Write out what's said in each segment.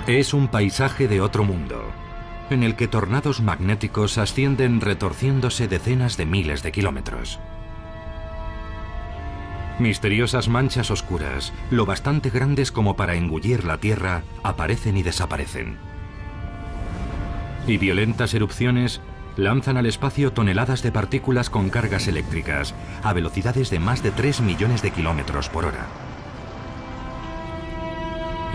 Es un paisaje de otro mundo, en el que tornados magnéticos ascienden retorciéndose decenas de miles de kilómetros. Misteriosas manchas oscuras, lo bastante grandes como para engullir la Tierra, aparecen y desaparecen. Y violentas erupciones lanzan al espacio toneladas de partículas con cargas eléctricas, a velocidades de más de 3 millones de kilómetros por hora.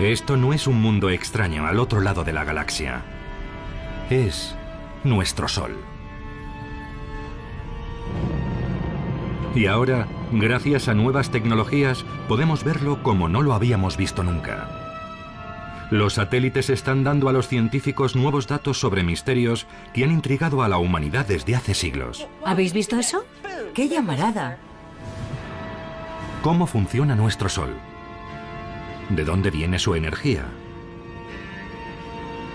Esto no es un mundo extraño al otro lado de la galaxia. Es nuestro Sol. Y ahora, gracias a nuevas tecnologías, podemos verlo como no lo habíamos visto nunca. Los satélites están dando a los científicos nuevos datos sobre misterios que han intrigado a la humanidad desde hace siglos. ¿Habéis visto eso? ¡Qué llamarada! ¿Cómo funciona nuestro Sol? ¿De dónde viene su energía?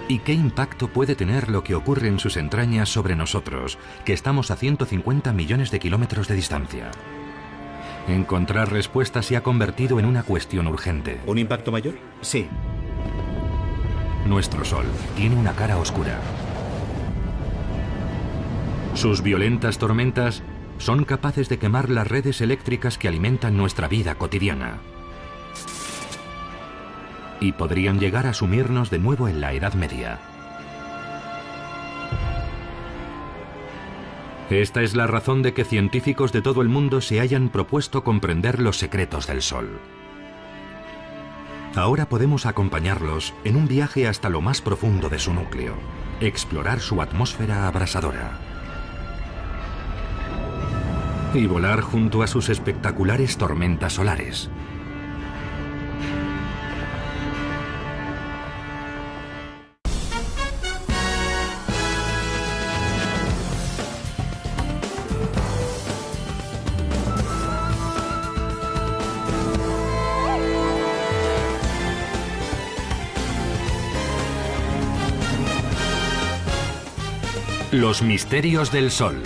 ¿Y qué impacto puede tener lo que ocurre en sus entrañas sobre nosotros, que estamos a 150 millones de kilómetros de distancia? Encontrar respuestas se ha convertido en una cuestión urgente. ¿Un impacto mayor? Sí. Nuestro Sol tiene una cara oscura. Sus violentas tormentas son capaces de quemar las redes eléctricas que alimentan nuestra vida cotidiana. Y podrían llegar a sumirnos de nuevo en la Edad Media. Esta es la razón de que científicos de todo el mundo se hayan propuesto comprender los secretos del Sol. Ahora podemos acompañarlos en un viaje hasta lo más profundo de su núcleo, explorar su atmósfera abrasadora y volar junto a sus espectaculares tormentas solares. Los misterios del Sol.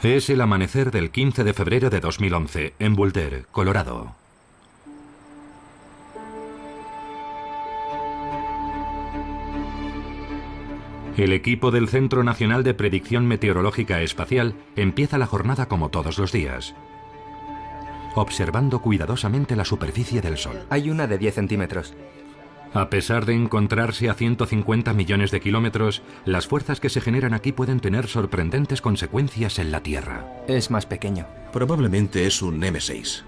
Es el amanecer del 15 de febrero de 2011, en Boulder, Colorado. El equipo del Centro Nacional de Predicción Meteorológica Espacial empieza la jornada como todos los días, observando cuidadosamente la superficie del Sol. Hay una de 10 centímetros. A pesar de encontrarse a 150 millones de kilómetros, las fuerzas que se generan aquí pueden tener sorprendentes consecuencias en la Tierra. Es más pequeño. Probablemente es un M6.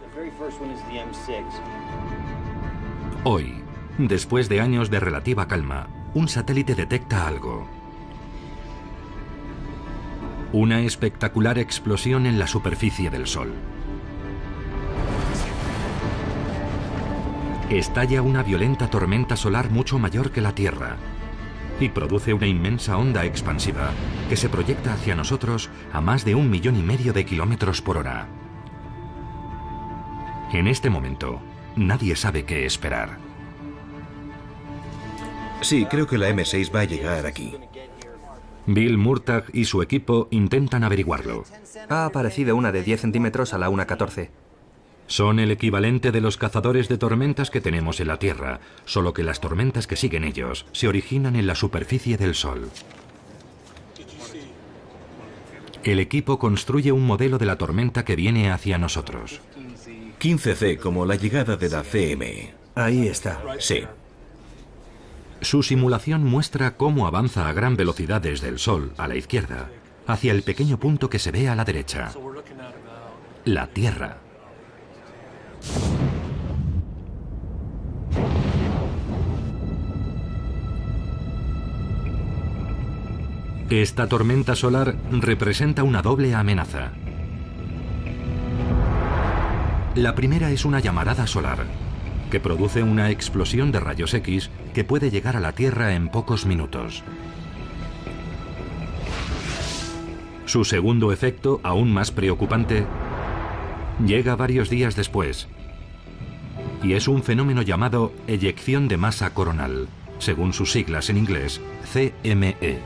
Hoy, después de años de relativa calma, un satélite detecta algo. Una espectacular explosión en la superficie del Sol. Estalla una violenta tormenta solar mucho mayor que la Tierra y produce una inmensa onda expansiva que se proyecta hacia nosotros a más de 1,5 millones de kilómetros por hora. En este momento, nadie sabe qué esperar. Sí, creo que la M6 va a llegar aquí. Bill Murtagh y su equipo intentan averiguarlo. Ha aparecido una de 10 centímetros a la 1:14. Son el equivalente de los cazadores de tormentas que tenemos en la Tierra, solo que las tormentas que siguen ellos se originan en la superficie del Sol. El equipo construye un modelo de la tormenta que viene hacia nosotros. 15C, como la llegada de la CME. Ahí está. Sí. Su simulación muestra cómo avanza a gran velocidad desde el Sol, a la izquierda, hacia el pequeño punto que se ve a la derecha. La Tierra. Esta tormenta solar representa una doble amenaza. La primera es una llamarada solar, que produce una explosión de rayos X que puede llegar a la Tierra en pocos minutos. Su segundo efecto, aún más preocupante, llega varios días después, y es un fenómeno llamado eyección de masa coronal, según sus siglas en inglés, CME.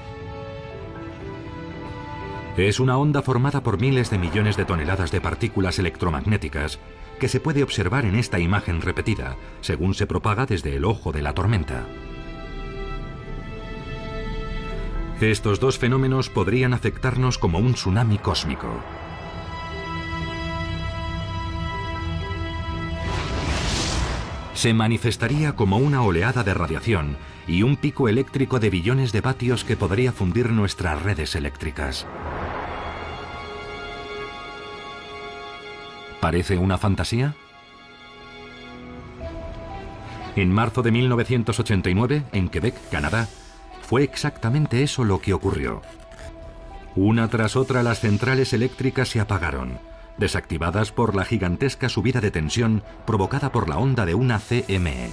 Es una onda formada por miles de millones de toneladas de partículas electromagnéticas que se puede observar en esta imagen repetida, según se propaga desde el ojo de la tormenta. Estos dos fenómenos podrían afectarnos como un tsunami cósmico. Se manifestaría como una oleada de radiación y un pico eléctrico de billones de vatios que podría fundir nuestras redes eléctricas. ¿Parece una fantasía? En marzo de 1989, en Quebec, Canadá, fue exactamente eso lo que ocurrió. Una tras otra las centrales eléctricas se apagaron, desactivadas por la gigantesca subida de tensión provocada por la onda de una CME.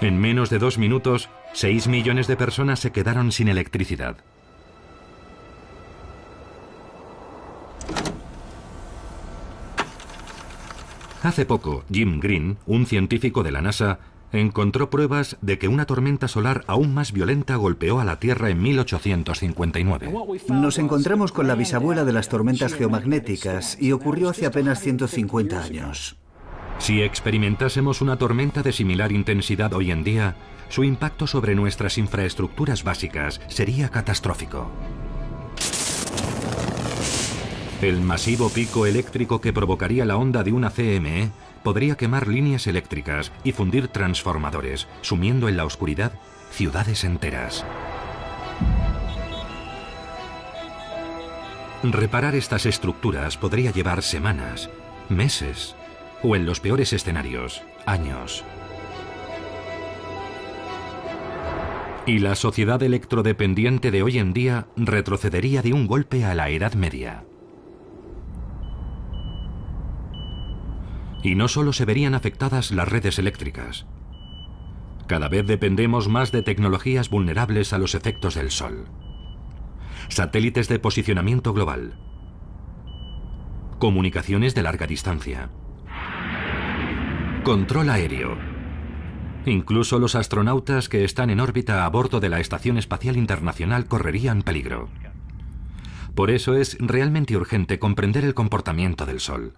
En menos de 2 minutos, 6 millones de personas se quedaron sin electricidad. Hace poco, Jim Green, un científico de la NASA, encontró pruebas de que una tormenta solar aún más violenta golpeó a la Tierra en 1859. Nos encontramos con la bisabuela de las tormentas geomagnéticas y ocurrió hace apenas 150 años. Si experimentásemos una tormenta de similar intensidad hoy en día, su impacto sobre nuestras infraestructuras básicas sería catastrófico. El masivo pico eléctrico que provocaría la onda de una CME podría quemar líneas eléctricas y fundir transformadores, sumiendo en la oscuridad ciudades enteras. Reparar estas estructuras podría llevar semanas, meses, o en los peores escenarios, años. Y la sociedad electrodependiente de hoy en día retrocedería de un golpe a la Edad Media. Y no solo se verían afectadas las redes eléctricas. Cada vez dependemos más de tecnologías vulnerables a los efectos del sol. Satélites de posicionamiento global. Comunicaciones de larga distancia. Control aéreo. Incluso los astronautas que están en órbita a bordo de la Estación Espacial Internacional correrían peligro. Por eso es realmente urgente comprender el comportamiento del Sol.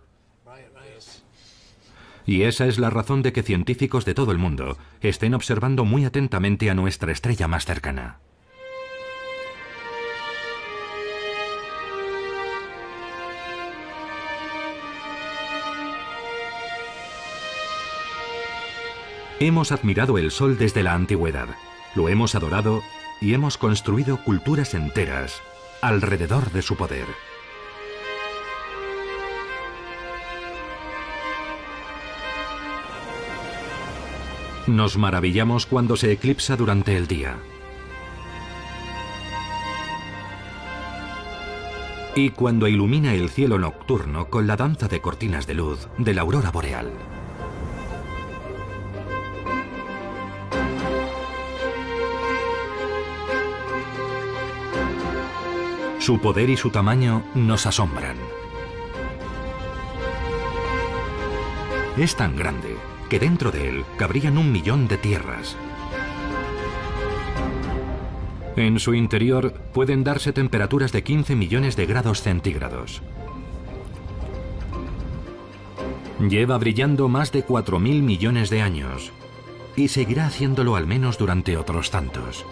Y esa es la razón de que científicos de todo el mundo estén observando muy atentamente a nuestra estrella más cercana. Hemos admirado el Sol desde la antigüedad, lo hemos adorado y hemos construido culturas enteras alrededor de su poder. Nos maravillamos cuando se eclipsa durante el día. Y cuando ilumina el cielo nocturno con la danza de cortinas de luz de la aurora boreal. Su poder y su tamaño nos asombran. Es tan grande que dentro de él cabrían 1 millón de tierras. En su interior pueden darse temperaturas de 15 millones de grados centígrados. Lleva brillando más de 4.000 millones de años y seguirá haciéndolo al menos durante otros tantos.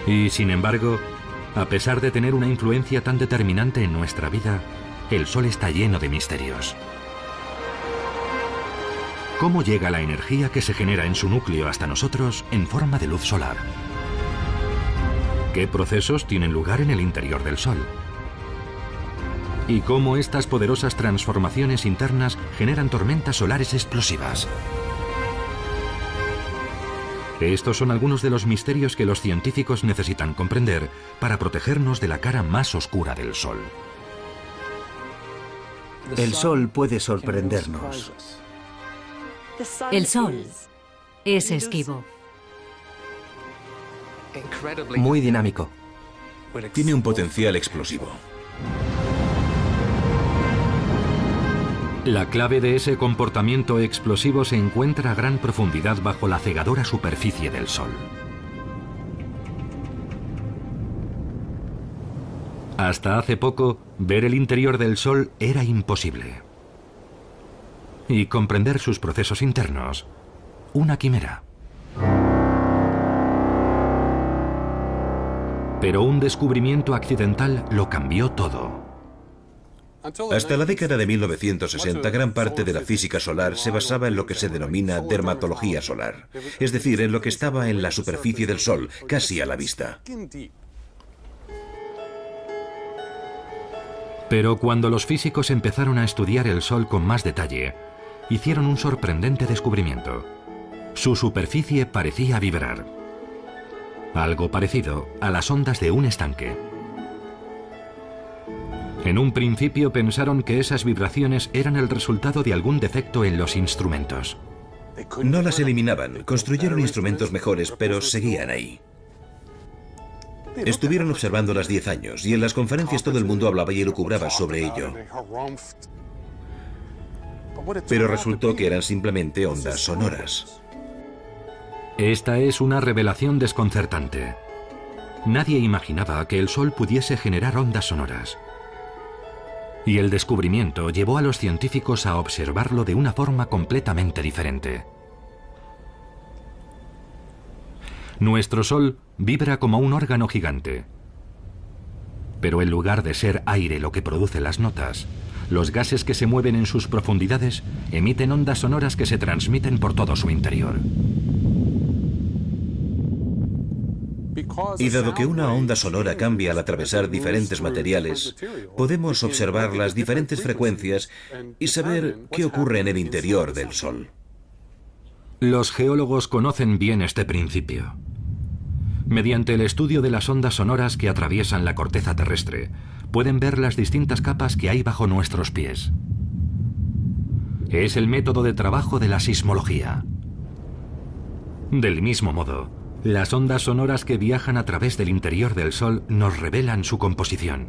Y sin embargo, a pesar de tener una influencia tan determinante en nuestra vida, el Sol está lleno de misterios. ¿Cómo llega la energía que se genera en su núcleo hasta nosotros en forma de luz solar? ¿Qué procesos tienen lugar en el interior del Sol? ¿Y cómo estas poderosas transformaciones internas generan tormentas solares explosivas? Estos son algunos de los misterios que los científicos necesitan comprender para protegernos de la cara más oscura del Sol. El Sol puede sorprendernos. El Sol es esquivo. Muy dinámico. Tiene un potencial explosivo. La clave de ese comportamiento explosivo se encuentra a gran profundidad bajo la cegadora superficie del Sol. Hasta hace poco, ver el interior del Sol era imposible. Y comprender sus procesos internos, una quimera. Pero un descubrimiento accidental lo cambió todo. Hasta la década de 1960, gran parte de la física solar se basaba en lo que se denomina dermatología solar, es decir, en lo que estaba en la superficie del Sol, casi a la vista. Pero cuando los físicos empezaron a estudiar el Sol con más detalle, hicieron un sorprendente descubrimiento. Su superficie parecía vibrar. Algo parecido a las ondas de un estanque. En un principio pensaron que esas vibraciones eran el resultado de algún defecto en los instrumentos. No las eliminaban, construyeron instrumentos mejores, pero seguían ahí. Estuvieron observándolas 10 años y en las conferencias todo el mundo hablaba y elucubraba sobre ello. Pero resultó que eran simplemente ondas sonoras. Esta es una revelación desconcertante. Nadie imaginaba que el Sol pudiese generar ondas sonoras. Y el descubrimiento llevó a los científicos a observarlo de una forma completamente diferente. Nuestro Sol vibra como un órgano gigante. Pero en lugar de ser aire lo que produce las notas, los gases que se mueven en sus profundidades emiten ondas sonoras que se transmiten por todo su interior. Y dado que una onda sonora cambia al atravesar diferentes materiales, podemos observar las diferentes frecuencias y saber qué ocurre en el interior del Sol. Los geólogos conocen bien este principio. Mediante el estudio de las ondas sonoras que atraviesan la corteza terrestre, pueden ver las distintas capas que hay bajo nuestros pies. Es el método de trabajo de la sismología. Del mismo modo, las ondas sonoras que viajan a través del interior del Sol nos revelan su composición.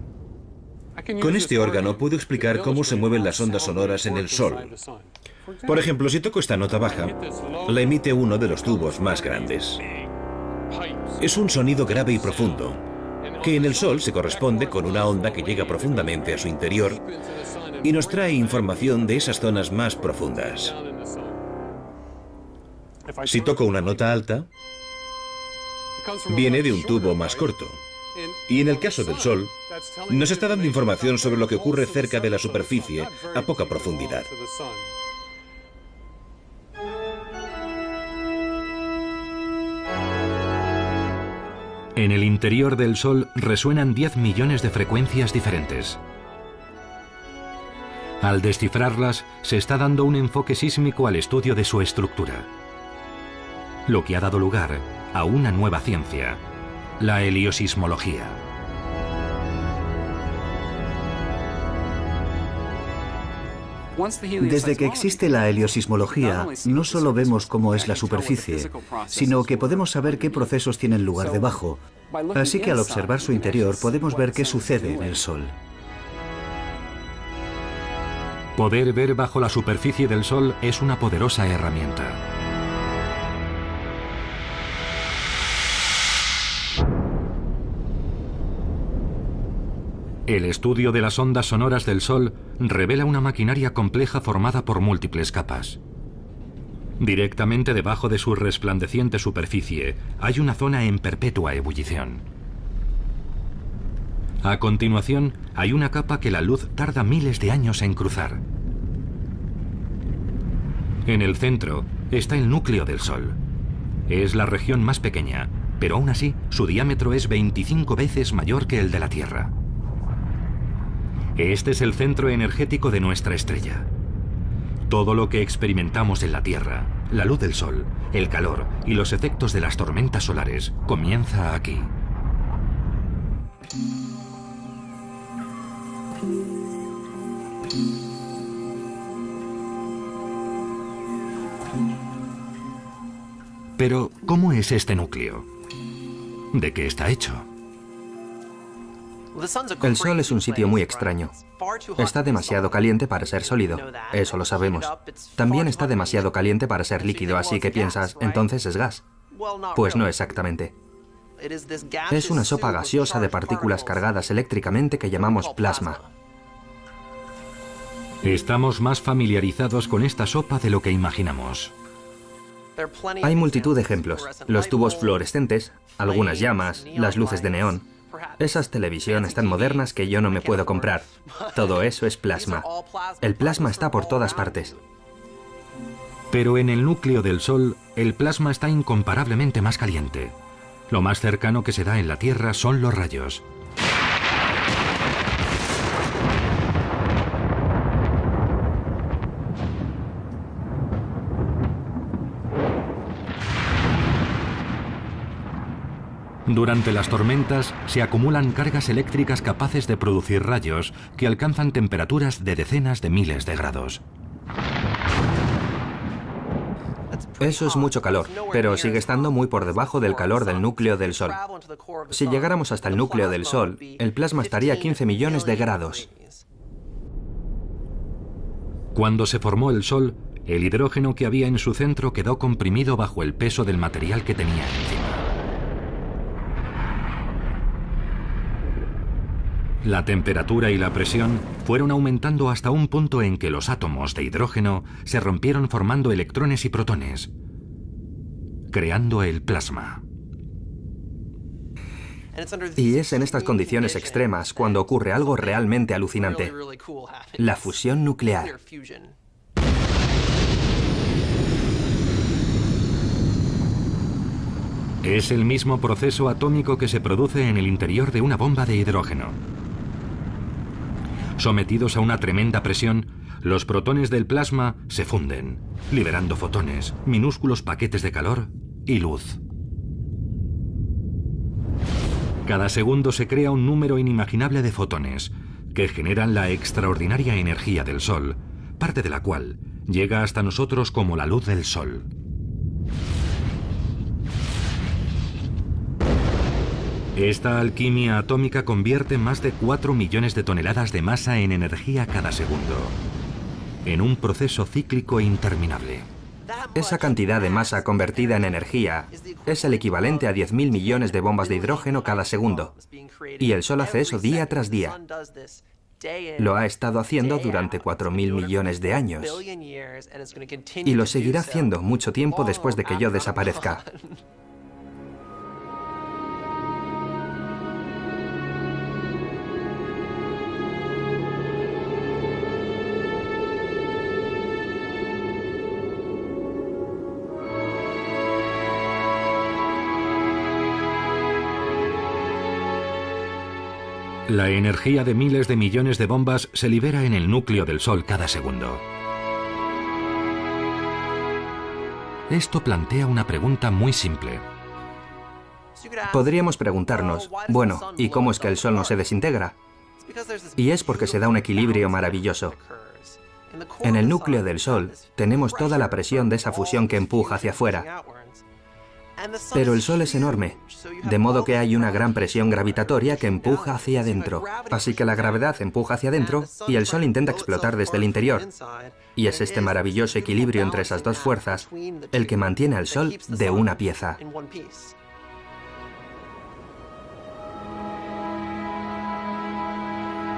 Con este órgano puedo explicar cómo se mueven las ondas sonoras en el Sol. Por ejemplo, si toco esta nota baja, la emite uno de los tubos más grandes. Es un sonido grave y profundo, que en el Sol se corresponde con una onda que llega profundamente a su interior y nos trae información de esas zonas más profundas. Si toco una nota alta, viene de un tubo más corto. Y en el caso del Sol, nos está dando información sobre lo que ocurre cerca de la superficie a poca profundidad. En el interior del Sol resuenan 10 millones de frecuencias diferentes. Al descifrarlas, se está dando un enfoque sísmico al estudio de su estructura, lo que ha dado lugar a una nueva ciencia, la heliosismología. Desde que existe la heliosismología, no solo vemos cómo es la superficie, sino que podemos saber qué procesos tienen lugar debajo. Así que al observar su interior podemos ver qué sucede en el Sol. Poder ver bajo la superficie del Sol es una poderosa herramienta. El estudio de las ondas sonoras del Sol revela una maquinaria compleja formada por múltiples capas. Directamente debajo de su resplandeciente superficie hay una zona en perpetua ebullición. A continuación, hay una capa que la luz tarda miles de años en cruzar. En el centro está el núcleo del Sol. Es la región más pequeña, pero aún así su diámetro es 25 veces mayor que el de la Tierra. Este es el centro energético de nuestra estrella. Todo lo que experimentamos en la Tierra, la luz del Sol, el calor y los efectos de las tormentas solares, comienza aquí. Pero, ¿cómo es este núcleo? ¿De qué está hecho? El Sol es un sitio muy extraño. Está demasiado caliente para ser sólido, eso lo sabemos. También está demasiado caliente para ser líquido, así que piensas, entonces es gas. Pues no exactamente. Es una sopa gaseosa de partículas cargadas eléctricamente que llamamos plasma. Estamos más familiarizados con esta sopa de lo que imaginamos. Hay multitud de ejemplos. Los tubos fluorescentes, algunas llamas, las luces de neón. Esas televisiones tan modernas que yo no me puedo comprar. Todo eso es plasma. El plasma está por todas partes. Pero en el núcleo del Sol, el plasma está incomparablemente más caliente. Lo más cercano que se da en la Tierra son los rayos. Durante las tormentas se acumulan cargas eléctricas capaces de producir rayos que alcanzan temperaturas de decenas de miles de grados. Eso es mucho calor, pero sigue estando muy por debajo del calor del núcleo del Sol. Si llegáramos hasta el núcleo del Sol, el plasma estaría a 15 millones de grados. Cuando se formó el Sol, el hidrógeno que había en su centro quedó comprimido bajo el peso del material que tenía encima. La temperatura y la presión fueron aumentando hasta un punto en que los átomos de hidrógeno se rompieron formando electrones y protones, creando el plasma. Y es en estas condiciones extremas cuando ocurre algo realmente alucinante: la fusión nuclear. Es el mismo proceso atómico que se produce en el interior de una bomba de hidrógeno. Sometidos a una tremenda presión, los protones del plasma se funden, liberando fotones, minúsculos paquetes de calor y luz. Cada segundo se crea un número inimaginable de fotones, que generan la extraordinaria energía del Sol, parte de la cual llega hasta nosotros como la luz del Sol. Esta alquimia atómica convierte más de 4 millones de toneladas de masa en energía cada segundo, en un proceso cíclico interminable. Esa cantidad de masa convertida en energía es el equivalente a 10.000 millones de bombas de hidrógeno cada segundo. Y el Sol hace eso día tras día. Lo ha estado haciendo durante 4.000 millones de años. Y lo seguirá haciendo mucho tiempo después de que yo desaparezca. La energía de miles de millones de bombas se libera en el núcleo del Sol cada segundo. Esto plantea una pregunta muy simple. Podríamos preguntarnos, bueno, ¿y cómo es que el Sol no se desintegra? Y es porque se da un equilibrio maravilloso. En el núcleo del Sol tenemos toda la presión de esa fusión que empuja hacia afuera. Pero el Sol es enorme, de modo que hay una gran presión gravitatoria que empuja hacia adentro. Así que la gravedad empuja hacia adentro y el Sol intenta explotar desde el interior. Y es este maravilloso equilibrio entre esas dos fuerzas el que mantiene al Sol de una pieza.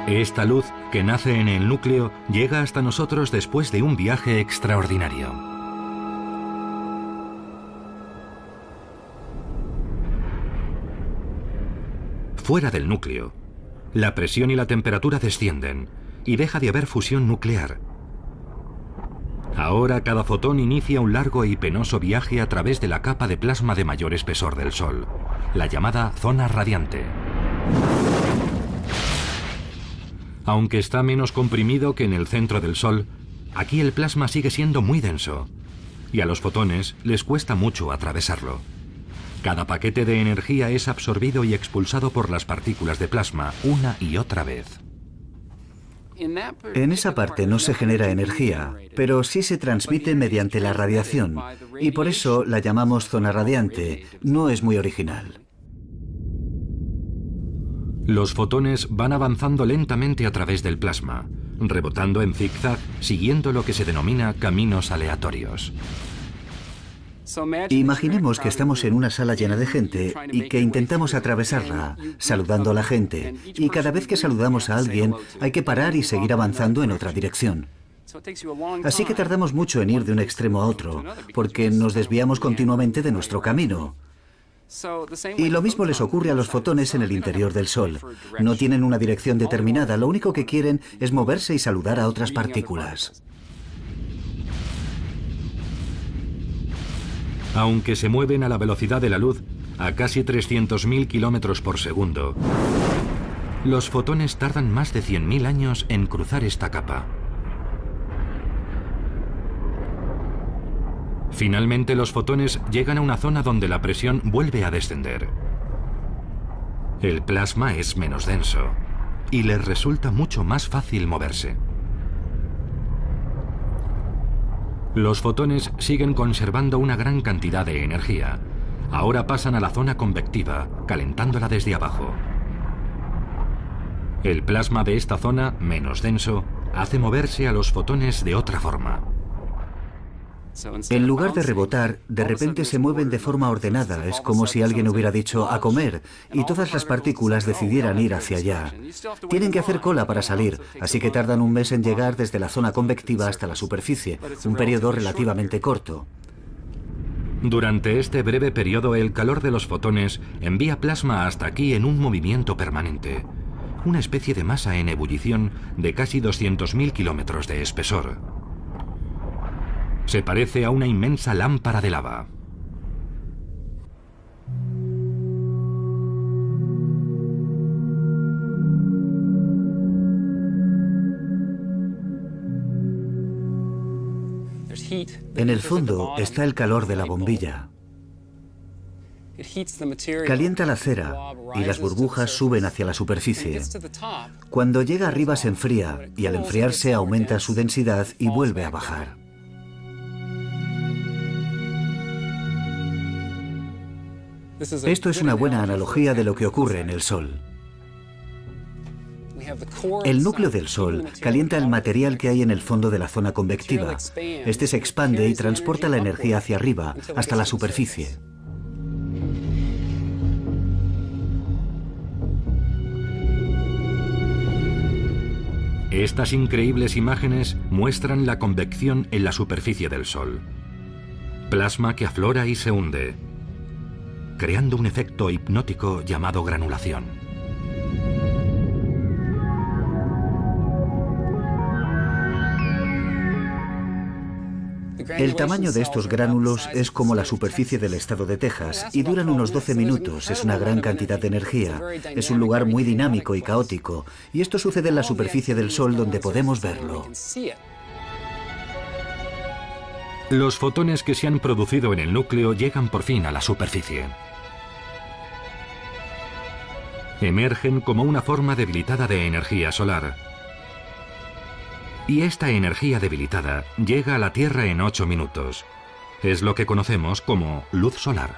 Esta luz que nace en el núcleo llega hasta nosotros después de un viaje extraordinario. Fuera del núcleo, la presión y la temperatura descienden y deja de haber fusión nuclear. Ahora cada fotón inicia un largo y penoso viaje a través de la capa de plasma de mayor espesor del Sol, la llamada zona radiante. Aunque está menos comprimido que en el centro del Sol, aquí el plasma sigue siendo muy denso y a los fotones les cuesta mucho atravesarlo. Cada paquete de energía es absorbido y expulsado por las partículas de plasma una y otra vez. En esa parte no se genera energía, pero sí se transmite mediante la radiación, y por eso la llamamos zona radiante. No es muy original. Los fotones van avanzando lentamente a través del plasma, rebotando en zigzag, siguiendo lo que se denomina caminos aleatorios. Imaginemos que estamos en una sala llena de gente y que intentamos atravesarla, saludando a la gente, y cada vez que saludamos a alguien hay que parar y seguir avanzando en otra dirección. Así que tardamos mucho en ir de un extremo a otro, porque nos desviamos continuamente de nuestro camino. Y lo mismo les ocurre a los fotones en el interior del Sol. No tienen una dirección determinada, lo único que quieren es moverse y saludar a otras partículas. Aunque se mueven a la velocidad de la luz, a casi 300.000 kilómetros por segundo, los fotones tardan más de 100.000 años en cruzar esta capa. Finalmente, los fotones llegan a una zona donde la presión vuelve a descender. El plasma es menos denso y les resulta mucho más fácil moverse. Los fotones siguen conservando una gran cantidad de energía. Ahora pasan a la zona convectiva, calentándola desde abajo. El plasma de esta zona, menos denso, hace moverse a los fotones de otra forma. En lugar de rebotar, de repente se mueven de forma ordenada. Es como si alguien hubiera dicho a comer y todas las partículas decidieran ir hacia allá. Tienen que hacer cola para salir, así que tardan un mes en llegar desde la zona convectiva hasta la superficie, un periodo relativamente corto. Durante este breve periodo, el calor de los fotones envía plasma hasta aquí en un movimiento permanente. Una especie de masa en ebullición de casi 200.000 kilómetros de espesor. Se parece a una inmensa lámpara de lava. En el fondo está el calor de la bombilla. Calienta la cera y las burbujas suben hacia la superficie. Cuando llega arriba se enfría y al enfriarse aumenta su densidad y vuelve a bajar. Esto es una buena analogía de lo que ocurre en el Sol. El núcleo del Sol calienta el material que hay en el fondo de la zona convectiva. Este se expande y transporta la energía hacia arriba, hasta la superficie. Estas increíbles imágenes muestran la convección en la superficie del Sol. Plasma que aflora y se hunde, creando un efecto hipnótico llamado granulación. El tamaño de estos gránulos es como la superficie del estado de Texas y duran unos 12 minutos. Es una gran cantidad de energía. Es un lugar muy dinámico y caótico. Y esto sucede en la superficie del Sol donde podemos verlo. Los fotones que se han producido en el núcleo llegan por fin a la superficie. Emergen como una forma debilitada de energía solar. Y esta energía debilitada llega a la Tierra en 8 minutos. Es lo que conocemos como luz solar.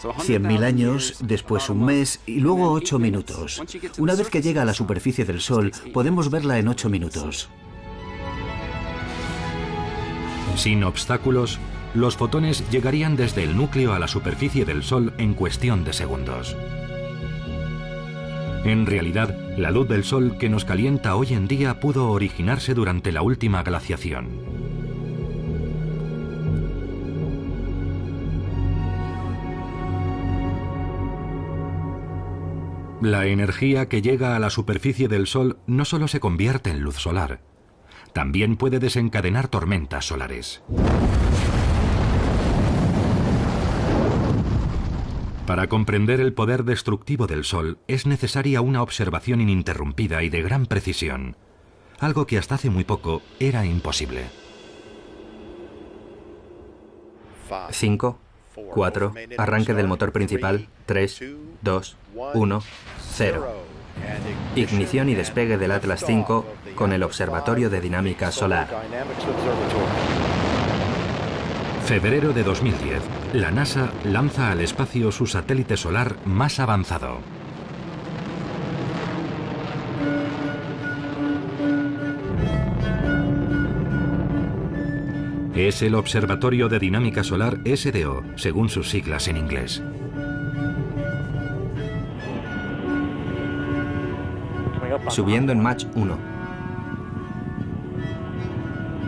100.000 años, después un mes y luego 8 minutos. Una vez que llega a la superficie del Sol, podemos verla en 8 minutos. Sin obstáculos, los fotones llegarían desde el núcleo a la superficie del Sol en cuestión de segundos. En realidad, la luz del Sol que nos calienta hoy en día pudo originarse durante la última glaciación. La energía que llega a la superficie del Sol no solo se convierte en luz solar, también puede desencadenar tormentas solares. Para comprender el poder destructivo del Sol es necesaria una observación ininterrumpida y de gran precisión, algo que hasta hace muy poco era imposible. 5, 4, arranque del motor principal, 3, 2, 1, 0. Ignición y despegue del Atlas V con el Observatorio de Dinámica Solar. Febrero de 2010, la NASA lanza al espacio su satélite solar más avanzado. Es el Observatorio de Dinámica Solar SDO, según sus siglas en inglés. Subiendo en Mach 1.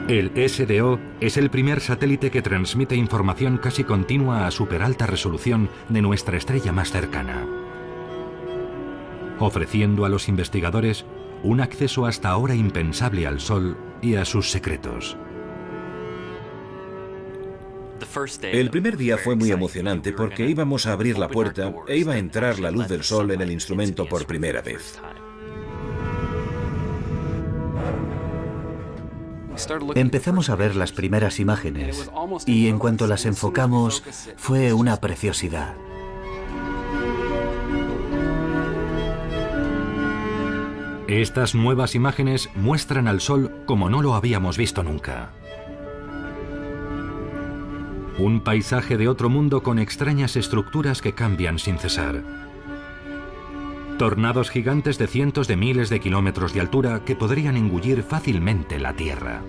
El SDO es el primer satélite que transmite información casi continua a superalta resolución de nuestra estrella más cercana, ofreciendo a los investigadores un acceso hasta ahora impensable al Sol y a sus secretos. El primer día fue muy emocionante porque íbamos a abrir la puerta e iba a entrar la luz del Sol en el instrumento por primera vez. Empezamos a ver las primeras imágenes y en cuanto las enfocamos fue una preciosidad. Estas nuevas imágenes muestran al Sol como no lo habíamos visto nunca. Un paisaje de otro mundo con extrañas estructuras que cambian sin cesar. Tornados gigantes de cientos de miles de kilómetros de altura que podrían engullir fácilmente la Tierra.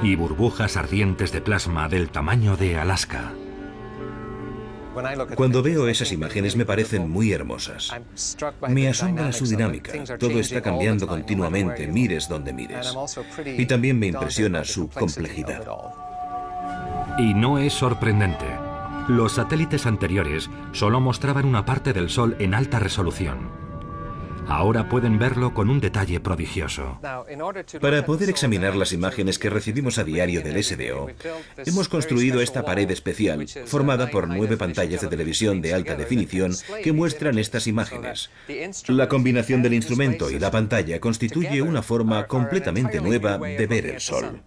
Y burbujas ardientes de plasma del tamaño de Alaska. Cuando veo esas imágenes me parecen muy hermosas. Me asombra su dinámica. Todo está cambiando continuamente, mires donde mires. Y también me impresiona su complejidad. Y no es sorprendente. Los satélites anteriores solo mostraban una parte del Sol en alta resolución. Ahora pueden verlo con un detalle prodigioso. Para poder examinar las imágenes que recibimos a diario del SDO, hemos construido esta pared especial, formada por 9 pantallas de televisión de alta definición que muestran estas imágenes. La combinación del instrumento y la pantalla constituye una forma completamente nueva de ver el Sol.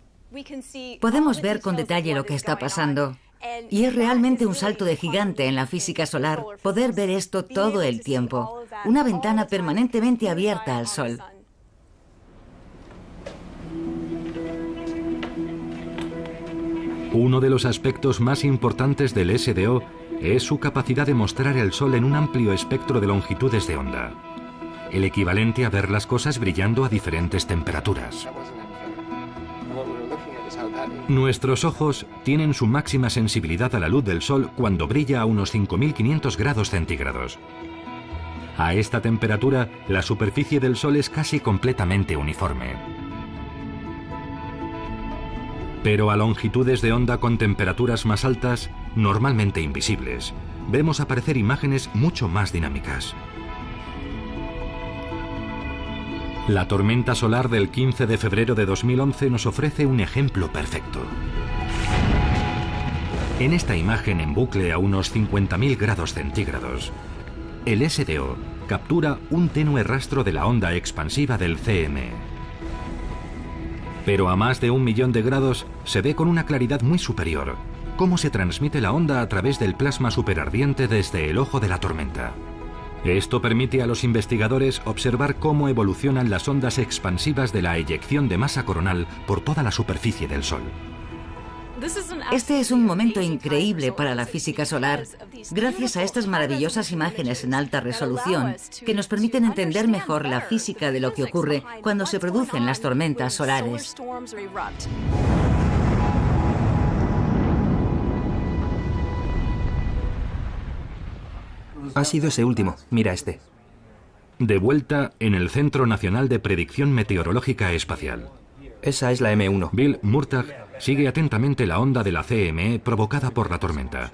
Podemos ver con detalle lo que está pasando. Y es realmente un salto de gigante en la física solar poder ver esto todo el tiempo. Una ventana permanentemente abierta al Sol. Uno de los aspectos más importantes del SDO es su capacidad de mostrar el Sol en un amplio espectro de longitudes de onda, el equivalente a ver las cosas brillando a diferentes temperaturas. Nuestros ojos tienen su máxima sensibilidad a la luz del Sol cuando brilla a unos 5.500 grados centígrados. A esta temperatura, la superficie del Sol es casi completamente uniforme. Pero a longitudes de onda con temperaturas más altas, normalmente invisibles, vemos aparecer imágenes mucho más dinámicas. La tormenta solar del 15 de febrero de 2011 nos ofrece un ejemplo perfecto. En esta imagen en bucle a unos 50.000 grados centígrados, el SDO captura un tenue rastro de la onda expansiva del CME. Pero a más de 1 millón de grados se ve con una claridad muy superior cómo se transmite la onda a través del plasma superardiente desde el ojo de la tormenta. Esto permite a los investigadores observar cómo evolucionan las ondas expansivas de la eyección de masa coronal por toda la superficie del Sol. Este es un momento increíble para la física solar, gracias a estas maravillosas imágenes en alta resolución que nos permiten entender mejor la física de lo que ocurre cuando se producen las tormentas solares. Ha sido ese último. Mira este. De vuelta en el Centro Nacional de Predicción Meteorológica Espacial. Esa es la M1. Bill Murtagh sigue atentamente la onda de la CME provocada por la tormenta.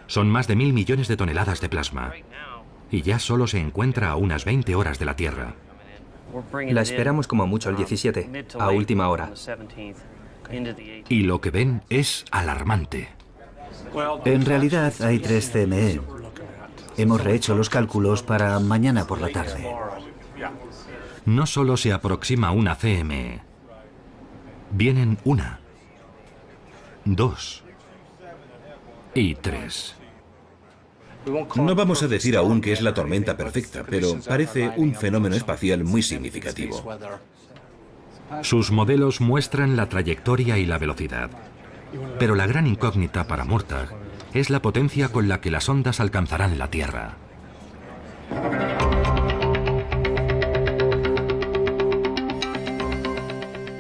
Son más de 1.000 millones de toneladas de plasma. Y ya solo se encuentra a unas 20 horas de la Tierra. La esperamos como mucho el 17, a última hora. Y lo que ven es alarmante. En realidad hay 3 CME. Hemos rehecho los cálculos para mañana por la tarde. No solo se aproxima una CME. Vienen 1, 2 y 3. No vamos a decir aún que es la tormenta perfecta, pero parece un fenómeno espacial muy significativo. Sus modelos muestran la trayectoria y la velocidad. Pero la gran incógnita para Murtagh es la potencia con la que las ondas alcanzarán la Tierra.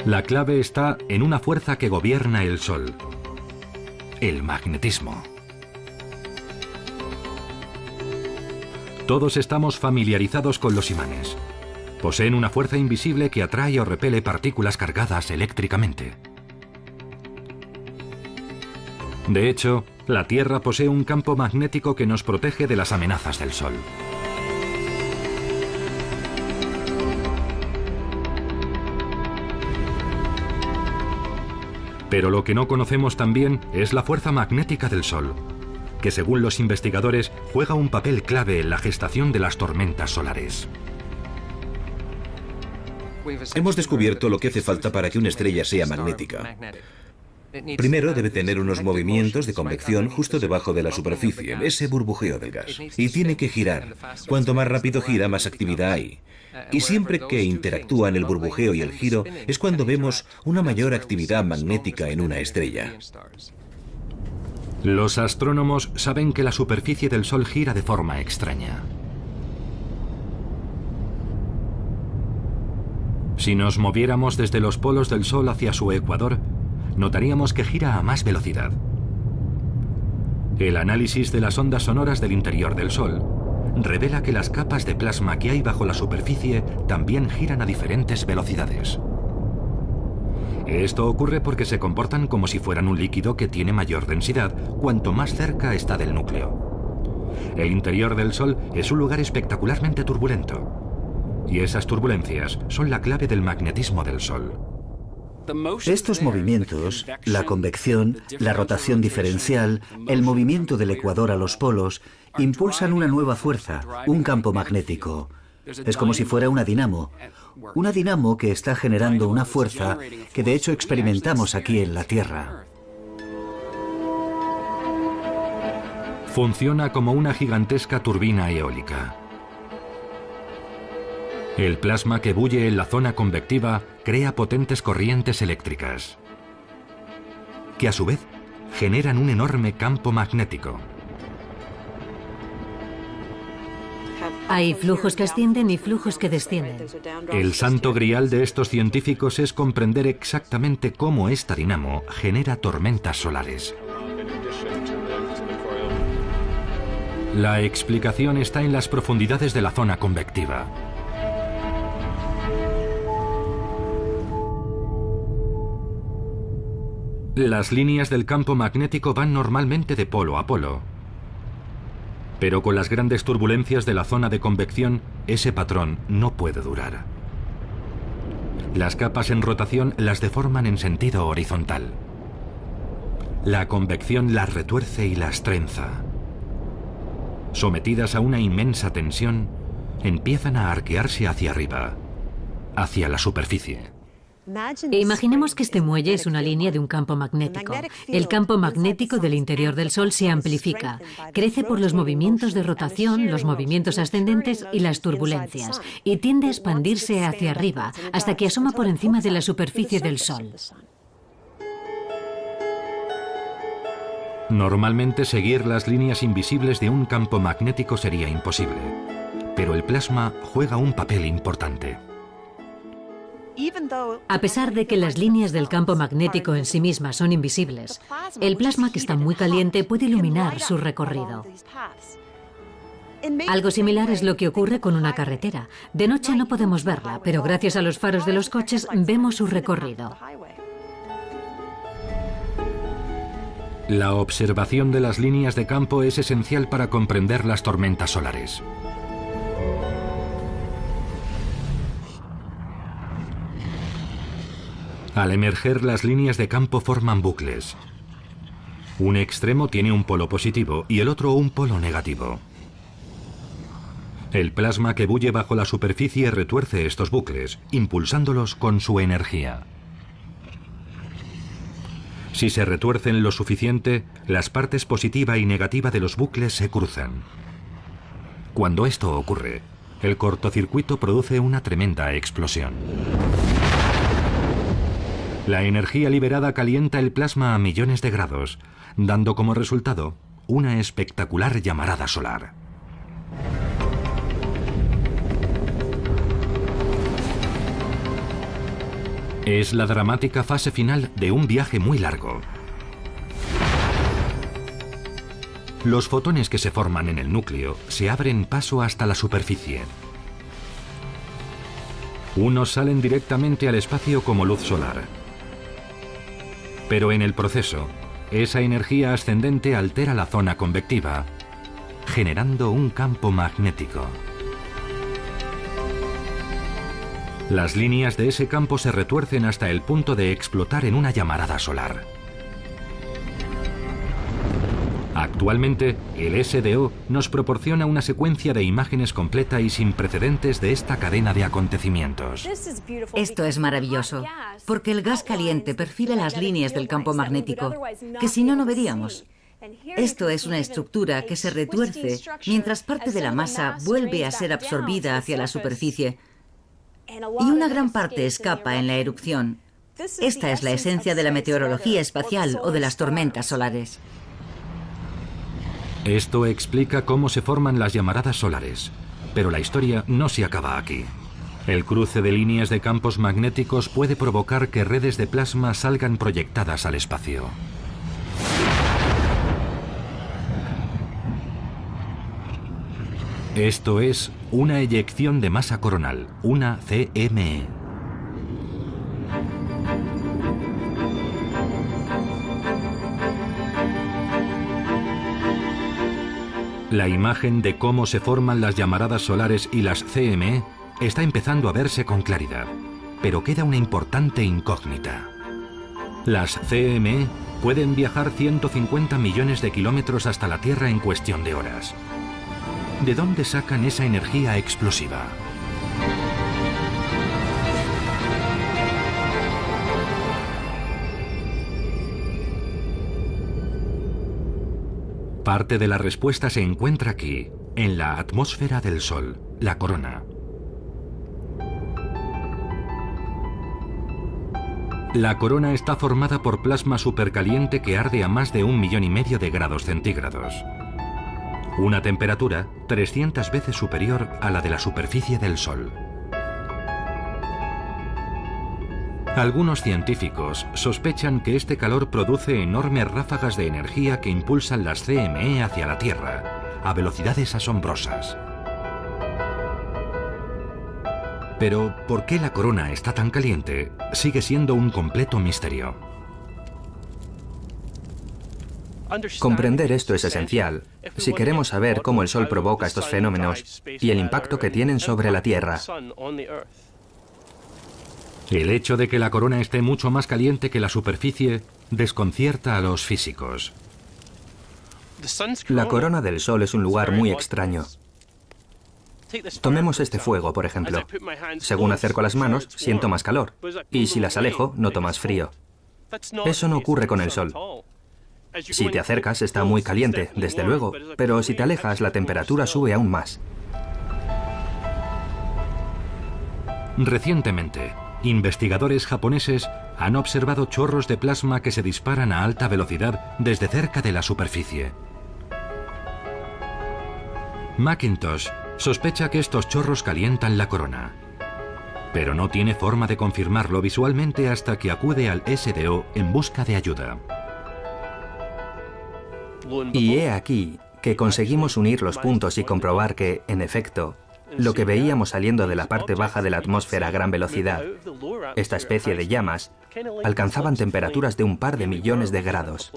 La clave está en una fuerza que gobierna el Sol: el magnetismo. Todos estamos familiarizados con los imanes. Poseen una fuerza invisible que atrae o repele partículas cargadas eléctricamente. De hecho, la Tierra posee un campo magnético que nos protege de las amenazas del Sol. Pero lo que no conocemos también es la fuerza magnética del Sol, que según los investigadores juega un papel clave en la gestación de las tormentas solares. Hemos descubierto lo que hace falta para que una estrella sea magnética. Primero debe tener unos movimientos de convección justo debajo de la superficie, ese burbujeo del gas. Y tiene que girar. Cuanto más rápido gira, más actividad hay. Y siempre que interactúan el burbujeo y el giro, es cuando vemos una mayor actividad magnética en una estrella. Los astrónomos saben que la superficie del Sol gira de forma extraña. Si nos moviéramos desde los polos del Sol hacia su ecuador, notaríamos que gira a más velocidad. El análisis de las ondas sonoras del interior del Sol revela que las capas de plasma que hay bajo la superficie también giran a diferentes velocidades. Esto ocurre porque se comportan como si fueran un líquido que tiene mayor densidad cuanto más cerca está del núcleo. El interior del Sol es un lugar espectacularmente turbulento, y esas turbulencias son la clave del magnetismo del Sol. Estos movimientos, la convección, la rotación diferencial, el movimiento del ecuador a los polos, impulsan una nueva fuerza, un campo magnético. Es como si fuera una dinamo que está generando una fuerza que de hecho experimentamos aquí en la Tierra. Funciona como una gigantesca turbina eólica. El plasma que bulle en la zona convectiva crea potentes corrientes eléctricas, que a su vez generan un enorme campo magnético. Hay flujos que ascienden y flujos que descienden. El santo grial de estos científicos es comprender exactamente cómo esta dinamo genera tormentas solares. La explicación está en las profundidades de la zona convectiva. Las líneas del campo magnético van normalmente de polo a polo. Pero con las grandes turbulencias de la zona de convección, ese patrón no puede durar. Las capas en rotación las deforman en sentido horizontal. La convección las retuerce y las trenza. Sometidas a una inmensa tensión, empiezan a arquearse hacia arriba, hacia la superficie. Imaginemos que este muelle es una línea de un campo magnético. El campo magnético del interior del Sol se amplifica, crece por los movimientos de rotación, los movimientos ascendentes y las turbulencias, y tiende a expandirse hacia arriba hasta que asoma por encima de la superficie del Sol. Normalmente seguir las líneas invisibles de un campo magnético sería imposible, pero el plasma juega un papel importante. A pesar de que las líneas del campo magnético en sí mismas son invisibles, el plasma, que está muy caliente, puede iluminar su recorrido. Algo similar es lo que ocurre con una carretera. De noche no podemos verla, pero gracias a los faros de los coches vemos su recorrido. La observación de las líneas de campo es esencial para comprender las tormentas solares. Al emerger, las líneas de campo forman bucles. Un extremo tiene un polo positivo y el otro un polo negativo. El plasma que bulle bajo la superficie retuerce estos bucles, impulsándolos con su energía. Si se retuercen lo suficiente, las partes positiva y negativa de los bucles se cruzan. Cuando esto ocurre, el cortocircuito produce una tremenda explosión. La energía liberada calienta el plasma a millones de grados, dando como resultado una espectacular llamarada solar. Es la dramática fase final de un viaje muy largo. Los fotones que se forman en el núcleo se abren paso hasta la superficie. Unos salen directamente al espacio como luz solar. Pero en el proceso, esa energía ascendente altera la zona convectiva, generando un campo magnético. Las líneas de ese campo se retuercen hasta el punto de explotar en una llamarada solar. Actualmente, el SDO nos proporciona una secuencia de imágenes completa y sin precedentes de esta cadena de acontecimientos. Esto es maravilloso, porque el gas caliente perfila las líneas del campo magnético, que si no, no veríamos. Esto es una estructura que se retuerce mientras parte de la masa vuelve a ser absorbida hacia la superficie y una gran parte escapa en la erupción. Esta es la esencia de la meteorología espacial o de las tormentas solares. Esto explica cómo se forman las llamaradas solares, pero la historia no se acaba aquí. El cruce de líneas de campos magnéticos puede provocar que redes de plasma salgan proyectadas al espacio. Esto es una eyección de masa coronal, una CME. La imagen de cómo se forman las llamaradas solares y las CME está empezando a verse con claridad, pero queda una importante incógnita. Las CME pueden viajar 150 millones de kilómetros hasta la Tierra en cuestión de horas. ¿De dónde sacan esa energía explosiva? Parte de la respuesta se encuentra aquí, en la atmósfera del Sol, la corona. La corona está formada por plasma supercaliente que arde a más de 1,5 millones de grados centígrados. Una temperatura 300 veces superior a la de la superficie del Sol. Algunos científicos sospechan que este calor produce enormes ráfagas de energía que impulsan las CME hacia la Tierra, a velocidades asombrosas. Pero, ¿por qué la corona está tan caliente? Sigue siendo un completo misterio. Comprender esto es esencial si queremos saber cómo el Sol provoca estos fenómenos y el impacto que tienen sobre la Tierra. El hecho de que la corona esté mucho más caliente que la superficie desconcierta a los físicos. La corona del Sol es un lugar muy extraño. Tomemos este fuego, por ejemplo. Según acerco las manos, siento más calor, y si las alejo, noto más frío. Eso no ocurre con el Sol. Si te acercas, está muy caliente, desde luego, pero si te alejas, la temperatura sube aún más. Recientemente, investigadores japoneses han observado chorros de plasma que se disparan a alta velocidad desde cerca de la superficie. McIntosh sospecha que estos chorros calientan la corona, pero no tiene forma de confirmarlo visualmente hasta que acude al SDO en busca de ayuda. Y he aquí que conseguimos unir los puntos y comprobar que, en efecto, lo que veíamos saliendo de la parte baja de la atmósfera a gran velocidad, esta especie de llamas, alcanzaban temperaturas de un par de millones de grados.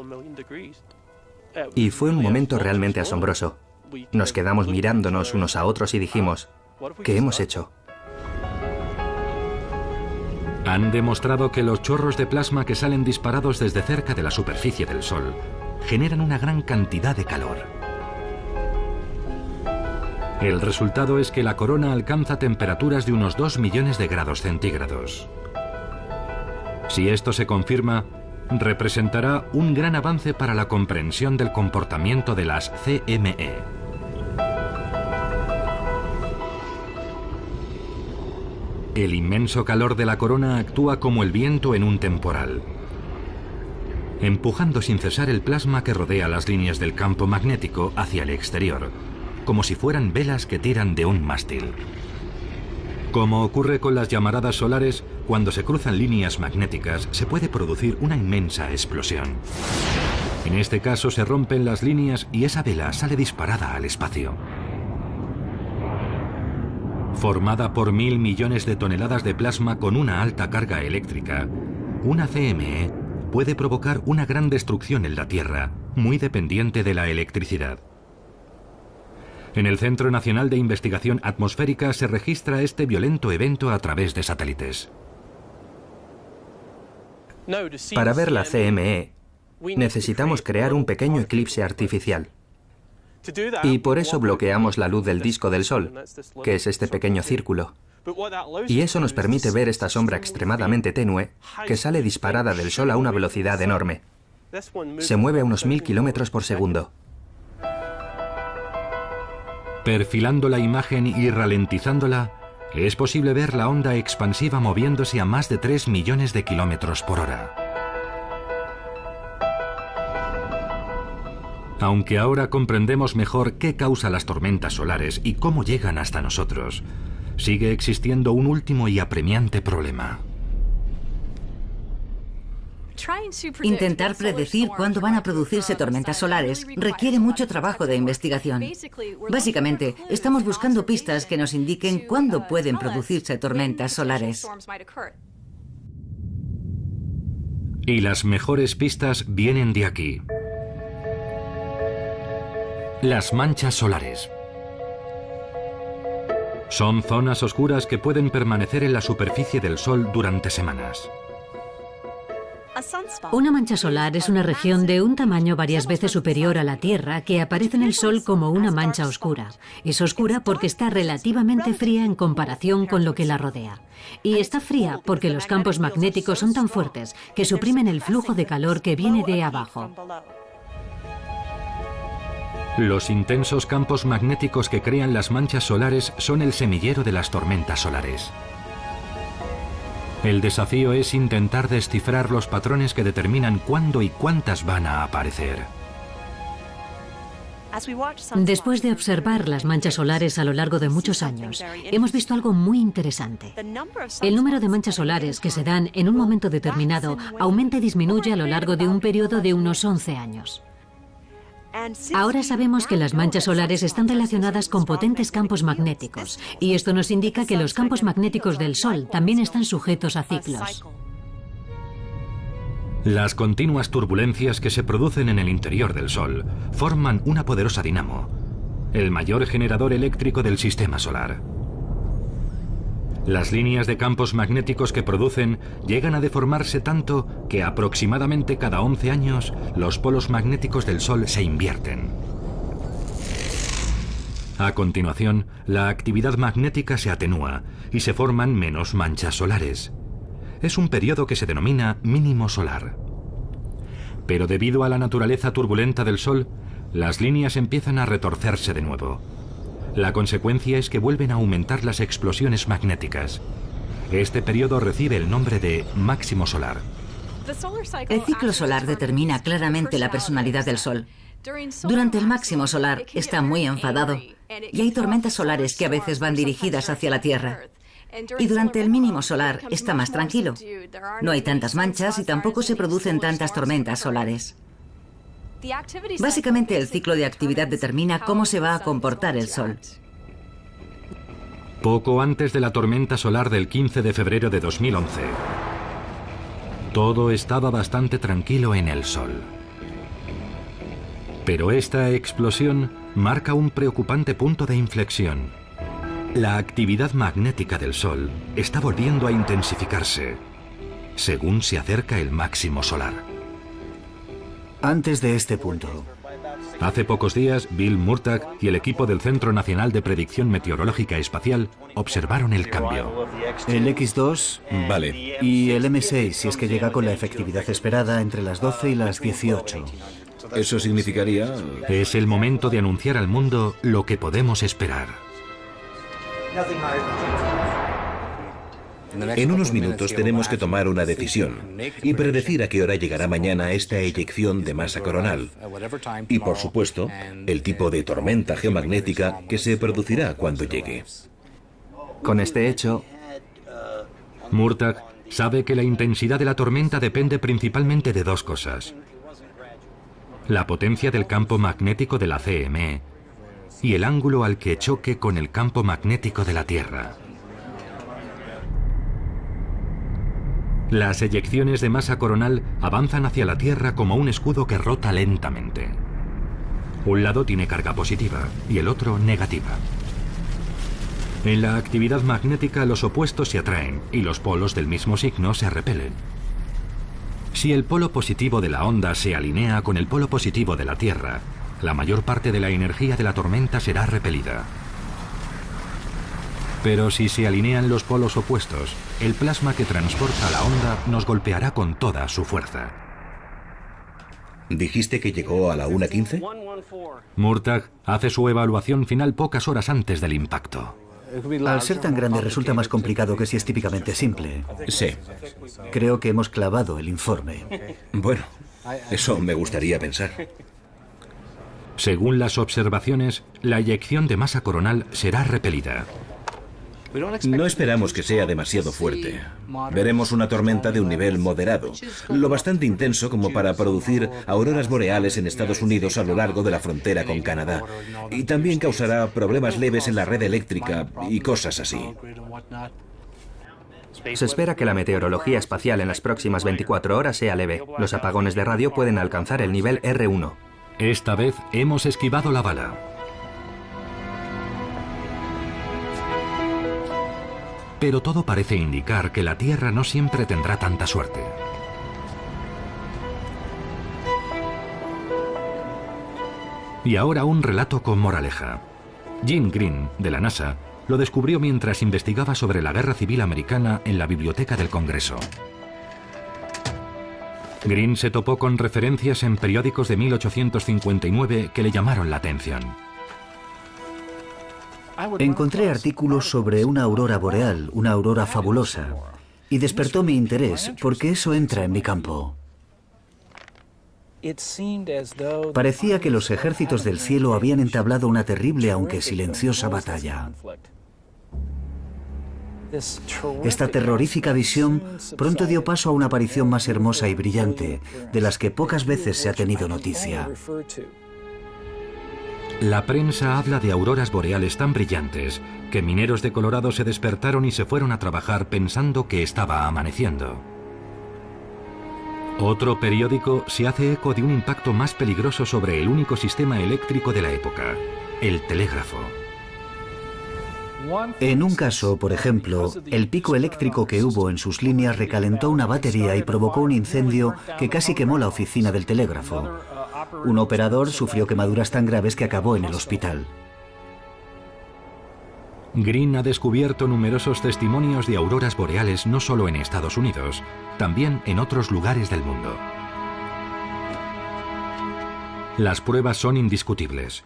Y fue un momento realmente asombroso. Nos quedamos mirándonos unos a otros y dijimos, ¿qué hemos hecho? Han demostrado que los chorros de plasma que salen disparados desde cerca de la superficie del Sol generan una gran cantidad de calor. El resultado es que la corona alcanza temperaturas de unos 2 millones de grados centígrados. Si esto se confirma, representará un gran avance para la comprensión del comportamiento de las CME. El inmenso calor de la corona actúa como el viento en un temporal, empujando sin cesar el plasma que rodea las líneas del campo magnético hacia el exterior, como si fueran velas que tiran de un mástil. Como ocurre con las llamaradas solares, cuando se cruzan líneas magnéticas se puede producir una inmensa explosión. En este caso se rompen las líneas y esa vela sale disparada al espacio. Formada por 1000 millones de toneladas de plasma con una alta carga eléctrica, una CME puede provocar una gran destrucción en la Tierra, muy dependiente de la electricidad. En el Centro Nacional de Investigación Atmosférica se registra este violento evento a través de satélites. Para ver la CME, necesitamos crear un pequeño eclipse artificial. Y por eso bloqueamos la luz del disco del Sol, que es este pequeño círculo. Y eso nos permite ver esta sombra extremadamente tenue que sale disparada del Sol a una velocidad enorme. Se mueve a unos 1000 kilómetros por segundo. Perfilando la imagen y ralentizándola, es posible ver la onda expansiva moviéndose a más de 3 millones de kilómetros por hora. Aunque ahora comprendemos mejor qué causa las tormentas solares y cómo llegan hasta nosotros, sigue existiendo un último y apremiante problema. Intentar predecir cuándo van a producirse tormentas solares requiere mucho trabajo de investigación. Básicamente, estamos buscando pistas que nos indiquen cuándo pueden producirse tormentas solares. Y las mejores pistas vienen de aquí. Las manchas solares. Son zonas oscuras que pueden permanecer en la superficie del Sol durante semanas. Una mancha solar es una región de un tamaño varias veces superior a la Tierra que aparece en el Sol como una mancha oscura. Es oscura porque está relativamente fría en comparación con lo que la rodea. Y está fría porque los campos magnéticos son tan fuertes que suprimen el flujo de calor que viene de abajo. Los intensos campos magnéticos que crean las manchas solares son el semillero de las tormentas solares. El desafío es intentar descifrar los patrones que determinan cuándo y cuántas van a aparecer. Después de observar las manchas solares a lo largo de muchos años, hemos visto algo muy interesante. El número de manchas solares que se dan en un momento determinado aumenta y disminuye a lo largo de un periodo de unos 11 años. Ahora sabemos que las manchas solares están relacionadas con potentes campos magnéticos, y esto nos indica que los campos magnéticos del Sol también están sujetos a ciclos. Las continuas turbulencias que se producen en el interior del Sol forman una poderosa dinamo, el mayor generador eléctrico del sistema solar. Las líneas de campos magnéticos que producen llegan a deformarse tanto que aproximadamente cada 11 años los polos magnéticos del Sol se invierten. A continuación, la actividad magnética se atenúa y se forman menos manchas solares. Es un periodo que se denomina mínimo solar. Pero debido a la naturaleza turbulenta del Sol, las líneas empiezan a retorcerse de nuevo. La consecuencia es que vuelven a aumentar las explosiones magnéticas. Este periodo recibe el nombre de máximo solar. El ciclo solar determina claramente la personalidad del Sol. Durante el máximo solar está muy enfadado y hay tormentas solares que a veces van dirigidas hacia la Tierra. Y durante el mínimo solar está más tranquilo. No hay tantas manchas y tampoco se producen tantas tormentas solares. Básicamente, el ciclo de actividad determina cómo se va a comportar el Sol. Poco antes de la tormenta solar del 15 de febrero de 2011, todo estaba bastante tranquilo en el Sol. Pero esta explosión marca un preocupante punto de inflexión. La actividad magnética del Sol está volviendo a intensificarse según se acerca el máximo solar. Antes de este punto, hace pocos días, Bill Murtagh y el equipo del Centro Nacional de Predicción Meteorológica Espacial observaron el cambio. El X2 Vale. y el M6, si es que llega con la efectividad esperada entre las 12 y las 18. Eso significaría... Es el momento de anunciar al mundo lo que podemos esperar. En unos minutos tenemos que tomar una decisión y predecir a qué hora llegará mañana esta eyección de masa coronal. Y, por supuesto, el tipo de tormenta geomagnética que se producirá cuando llegue. Con este hecho, Murtagh sabe que la intensidad de la tormenta depende principalmente de dos cosas: la potencia del campo magnético de la CME y el ángulo al que choque con el campo magnético de la Tierra. Las eyecciones de masa coronal avanzan hacia la Tierra como un escudo que rota lentamente. Un lado tiene carga positiva y el otro negativa. En la actividad magnética los opuestos se atraen y los polos del mismo signo se repelen. Si el polo positivo de la onda se alinea con el polo positivo de la Tierra, la mayor parte de la energía de la tormenta será repelida. Pero si se alinean los polos opuestos, el plasma que transporta la onda nos golpeará con toda su fuerza. ¿Dijiste que llegó a la 1:15? Murtagh hace su evaluación final pocas horas antes del impacto. Al ser tan grande resulta más complicado que si es típicamente simple. Sí. Creo que hemos clavado el informe. Bueno, eso me gustaría pensar. Según las observaciones, la eyección de masa coronal será repelida. No esperamos que sea demasiado fuerte. Veremos una tormenta de un nivel moderado, lo bastante intenso como para producir auroras boreales en Estados Unidos a lo largo de la frontera con Canadá. Y también causará problemas leves en la red eléctrica y cosas así. se espera que la meteorología espacial en las próximas 24 horas sea leve. Los apagones de radio pueden alcanzar el nivel R1. Esta vez hemos esquivado la bala. Pero todo parece indicar que la Tierra no siempre tendrá tanta suerte. Y ahora un relato con moraleja. Jim Green, de la NASA, lo descubrió mientras investigaba sobre la Guerra Civil Americana en la Biblioteca del Congreso. Green se topó con referencias en periódicos de 1859 que le llamaron la atención. Encontré artículos sobre una aurora boreal, una aurora fabulosa, y despertó mi interés porque eso entra en mi campo. Parecía que los ejércitos del cielo habían entablado una terrible aunque silenciosa batalla. Esta terrorífica visión pronto dio paso a una aparición más hermosa y brillante, de las que pocas veces se ha tenido noticia. La prensa habla de auroras boreales tan brillantes que mineros de Colorado se despertaron y se fueron a trabajar pensando que estaba amaneciendo. Otro periódico se hace eco de un impacto más peligroso sobre el único sistema eléctrico de la época, el telégrafo. En un caso, por ejemplo, el pico eléctrico que hubo en sus líneas recalentó una batería y provocó un incendio que casi quemó la oficina del telégrafo. Un operador sufrió quemaduras tan graves que acabó en el hospital. Green ha descubierto numerosos testimonios de auroras boreales no solo en Estados Unidos, también en otros lugares del mundo. Las pruebas son indiscutibles.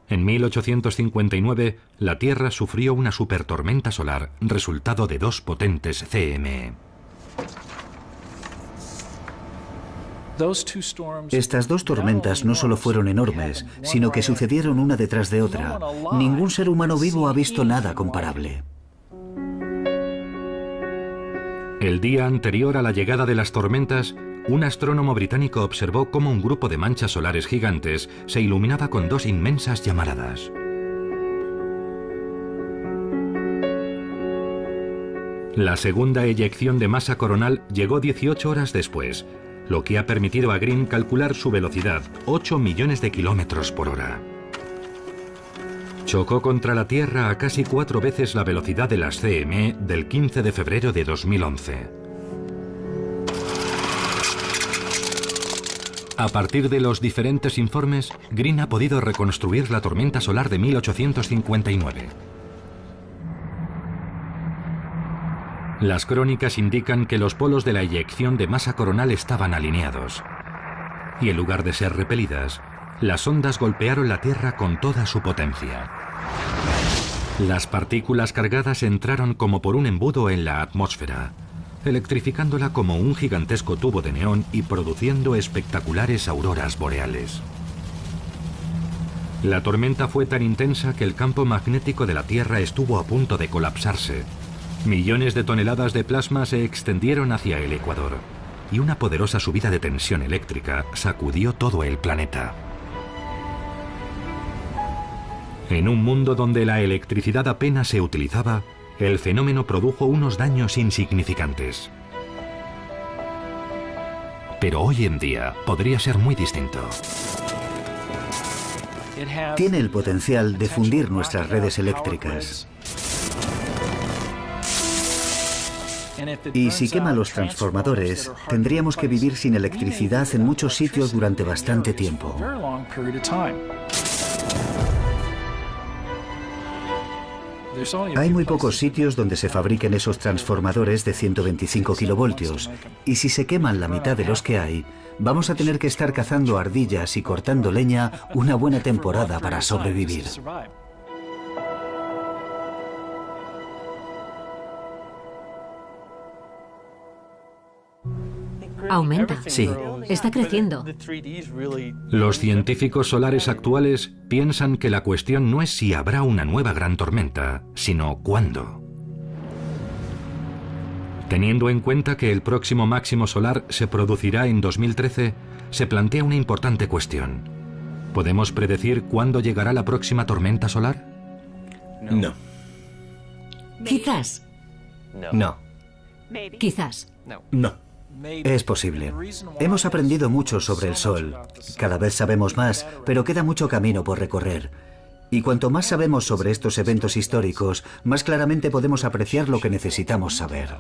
En 1859, la Tierra sufrió una supertormenta solar, resultado de dos potentes CME. Estas dos tormentas no solo fueron enormes, sino que sucedieron una detrás de otra. Ningún ser humano vivo ha visto nada comparable. El día anterior a la llegada de las tormentas, un astrónomo británico observó cómo un grupo de manchas solares gigantes se iluminaba con dos inmensas llamaradas. La segunda eyección de masa coronal llegó 18 horas después, lo que ha permitido a Green calcular su velocidad, 8 millones de kilómetros por hora. Chocó contra la Tierra a casi 4 veces la velocidad de las CME del 15 de febrero de 2011. A partir de los diferentes informes, Green ha podido reconstruir la tormenta solar de 1859. Las crónicas indican que los polos de la eyección de masa coronal estaban alineados. Y en lugar de ser repelidas, las ondas golpearon la Tierra con toda su potencia. Las partículas cargadas entraron como por un embudo en la atmósfera, electrificándola como un gigantesco tubo de neón y produciendo espectaculares auroras boreales. La tormenta fue tan intensa que el campo magnético de la Tierra estuvo a punto de colapsarse. Millones de toneladas de plasma se extendieron hacia el ecuador y una poderosa subida de tensión eléctrica sacudió todo el planeta. En un mundo donde la electricidad apenas se utilizaba, el fenómeno produjo unos daños insignificantes. Pero hoy en día podría ser muy distinto. Tiene el potencial de fundir nuestras redes eléctricas. Y si quema los transformadores, tendríamos que vivir sin electricidad en muchos sitios durante bastante tiempo. Hay muy pocos sitios donde se fabriquen esos transformadores de 125 kilovoltios, y si se queman la mitad de los que hay, vamos a tener que estar cazando ardillas y cortando leña una buena temporada para sobrevivir. Aumenta. Sí. Está creciendo. Los científicos solares actuales piensan que la cuestión no es si habrá una nueva gran tormenta, sino cuándo. Teniendo en cuenta que el próximo máximo solar se producirá en 2013, se plantea una importante cuestión. ¿Podemos predecir cuándo llegará la próxima tormenta solar? No. Quizás. No. Quizás. No. Es posible. Hemos aprendido mucho sobre el Sol. Cada vez sabemos más, pero queda mucho camino por recorrer. Y cuanto más sabemos sobre estos eventos históricos, más claramente podemos apreciar lo que necesitamos saber.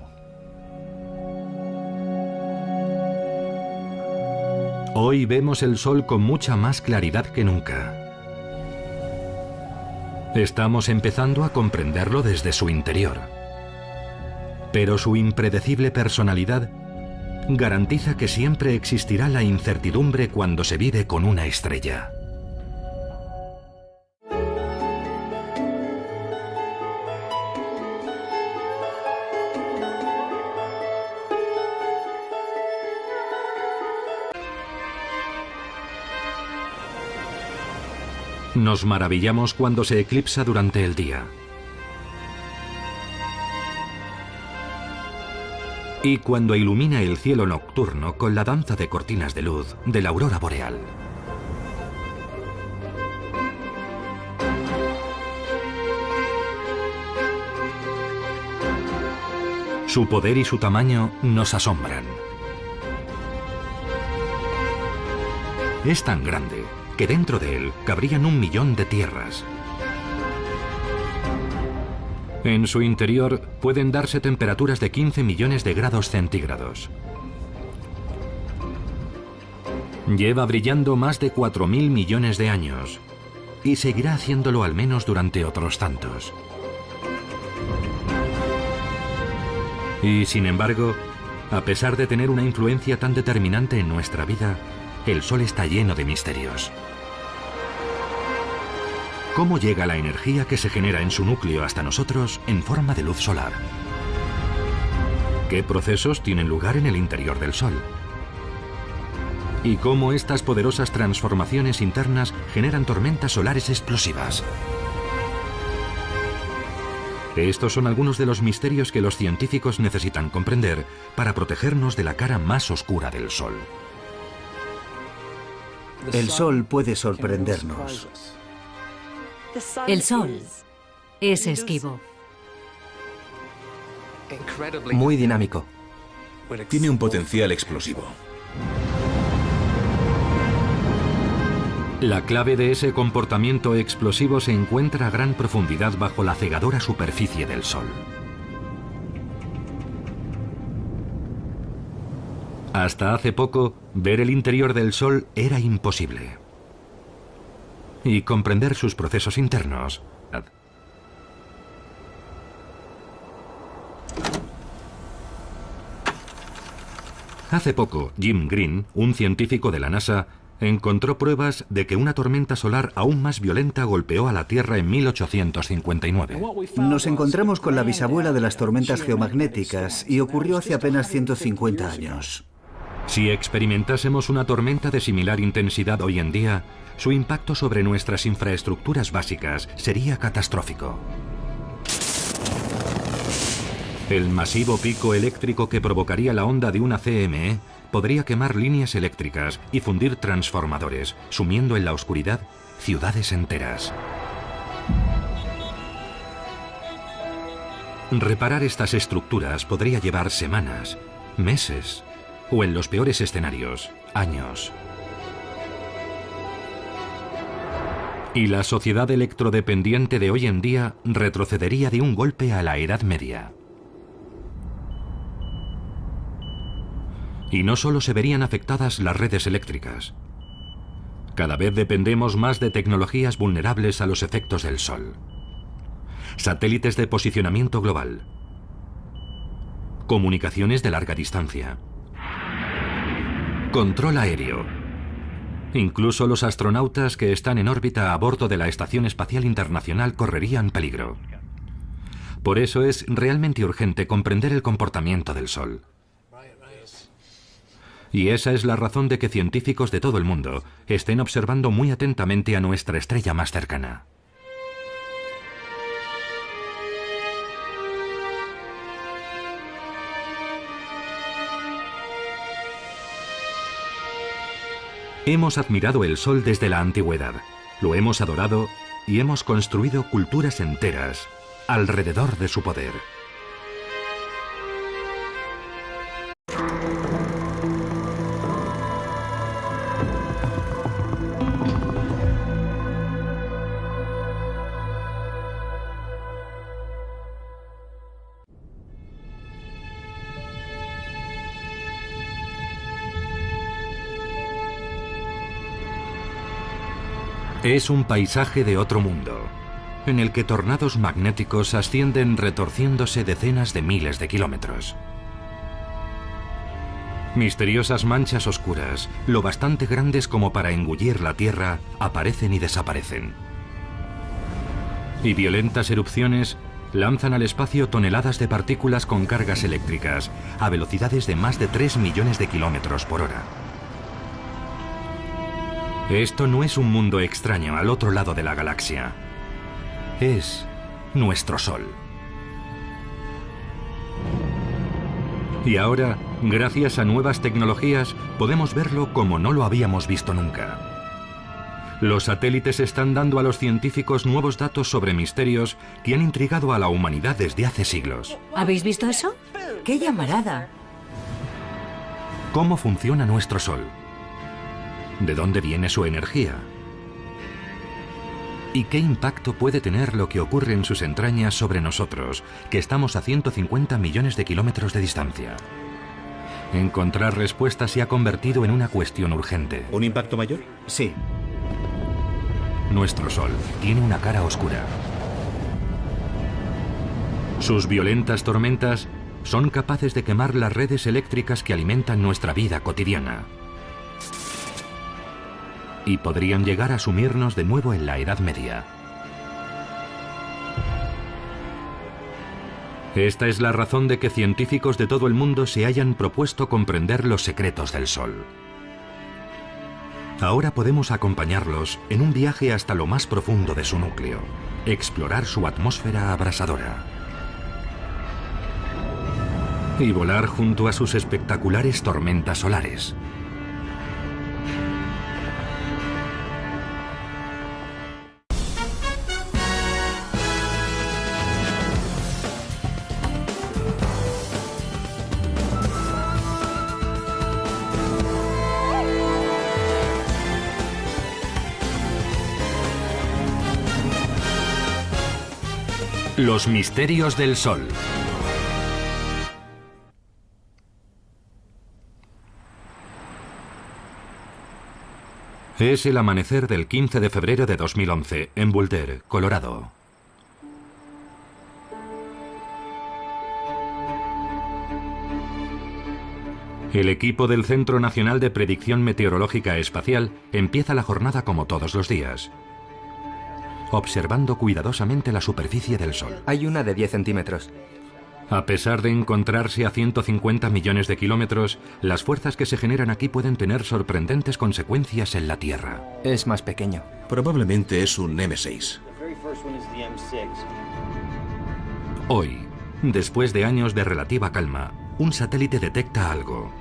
Hoy vemos el Sol con mucha más claridad que nunca. Estamos empezando a comprenderlo desde su interior. Pero su impredecible personalidad garantiza que siempre existirá la incertidumbre cuando se vive con una estrella. Nos maravillamos cuando se eclipsa durante el día. Y cuando ilumina el cielo nocturno con la danza de cortinas de luz de la aurora boreal. Su poder y su tamaño nos asombran. Es tan grande que dentro de él cabrían 1 millón de tierras. En su interior pueden darse temperaturas de 15 millones de grados centígrados. Lleva brillando más de 4.000 millones de años y seguirá haciéndolo al menos durante otros tantos. Y sin embargo, a pesar de tener una influencia tan determinante en nuestra vida, el Sol está lleno de misterios. ¿Cómo llega la energía que se genera en su núcleo hasta nosotros en forma de luz solar? ¿Qué procesos tienen lugar en el interior del Sol? ¿Y cómo estas poderosas transformaciones internas generan tormentas solares explosivas? Estos son algunos de los misterios que los científicos necesitan comprender para protegernos de la cara más oscura del Sol. El Sol puede sorprendernos. El Sol es esquivo. Muy dinámico. Tiene un potencial explosivo. La clave de ese comportamiento explosivo se encuentra a gran profundidad bajo la cegadora superficie del Sol. Hasta hace poco, ver el interior del Sol era imposible. Y comprender sus procesos internos. Hace poco, Jim Green, un científico de la NASA, encontró pruebas de que una tormenta solar aún más violenta golpeó a la Tierra en 1859. Nos encontramos con la bisabuela de las tormentas geomagnéticas y ocurrió hace apenas 150 años. Si experimentásemos una tormenta de similar intensidad hoy en día, su impacto sobre nuestras infraestructuras básicas sería catastrófico. El masivo pico eléctrico que provocaría la onda de una CME podría quemar líneas eléctricas y fundir transformadores, sumiendo en la oscuridad ciudades enteras. Reparar estas estructuras podría llevar semanas, meses o, en los peores escenarios, años. Y la sociedad electrodependiente de hoy en día retrocedería de un golpe a la Edad Media. Y no solo se verían afectadas las redes eléctricas. Cada vez dependemos más de tecnologías vulnerables a los efectos del sol. Satélites de posicionamiento global. Comunicaciones de larga distancia. Control aéreo. Incluso los astronautas que están en órbita a bordo de la Estación Espacial Internacional correrían peligro. Por eso es realmente urgente comprender el comportamiento del Sol. Y esa es la razón de que científicos de todo el mundo estén observando muy atentamente a nuestra estrella más cercana. Hemos admirado el Sol desde la antigüedad, lo hemos adorado y hemos construido culturas enteras alrededor de su poder. Es un paisaje de otro mundo, en el que tornados magnéticos ascienden retorciéndose decenas de miles de kilómetros. Misteriosas manchas oscuras, lo bastante grandes como para engullir la Tierra, aparecen y desaparecen. Y violentas erupciones lanzan al espacio toneladas de partículas con cargas eléctricas, a velocidades de más de 3 millones de kilómetros por hora. Esto no es un mundo extraño al otro lado de la galaxia. Es nuestro Sol. Y ahora, gracias a nuevas tecnologías, podemos verlo como no lo habíamos visto nunca. Los satélites están dando a los científicos nuevos datos sobre misterios que han intrigado a la humanidad desde hace siglos. ¿Habéis visto eso? ¡Qué llamarada! ¿Cómo funciona nuestro Sol? ¿De dónde viene su energía? ¿Y qué impacto puede tener lo que ocurre en sus entrañas sobre nosotros, que estamos a 150 millones de kilómetros de distancia? Encontrar respuestas se ha convertido en una cuestión urgente. ¿Un impacto mayor? Sí. Nuestro Sol tiene una cara oscura. Sus violentas tormentas son capaces de quemar las redes eléctricas que alimentan nuestra vida cotidiana. Y podrían llegar a sumirnos de nuevo en la Edad Media. Esta es la razón de que científicos de todo el mundo se hayan propuesto comprender los secretos del Sol. Ahora podemos acompañarlos en un viaje hasta lo más profundo de su núcleo, explorar su atmósfera abrasadora y volar junto a sus espectaculares tormentas solares. Los misterios del Sol. Es el amanecer del 15 de febrero de 2011, en Boulder, Colorado. El equipo del Centro Nacional de Predicción Meteorológica Espacial empieza la jornada como todos los días, observando cuidadosamente la superficie del Sol. Hay una de 10 centímetros. A pesar de encontrarse a 150 millones de kilómetros, las fuerzas que se generan aquí pueden tener sorprendentes consecuencias en la Tierra. Es más pequeño. Probablemente es un M6. Hoy, después de años de relativa calma, un satélite detecta algo.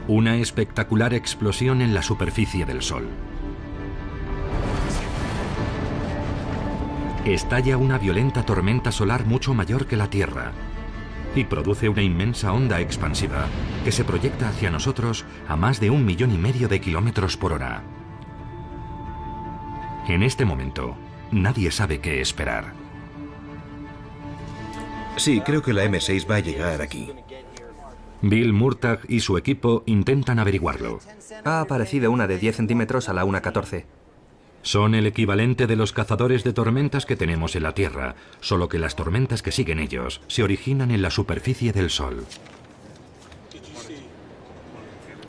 Una espectacular explosión en la superficie del Sol. Estalla una violenta tormenta solar mucho mayor que la Tierra y produce una inmensa onda expansiva que se proyecta hacia nosotros a más de 1,5 millones de kilómetros por hora. En este momento, nadie sabe qué esperar. Sí, creo que la M6 va a llegar aquí. Bill Murtagh y su equipo intentan averiguarlo. Ha aparecido una de 10 centímetros a la 1:14. Son el equivalente de los cazadores de tormentas que tenemos en la Tierra, solo que las tormentas que siguen ellos se originan en la superficie del Sol.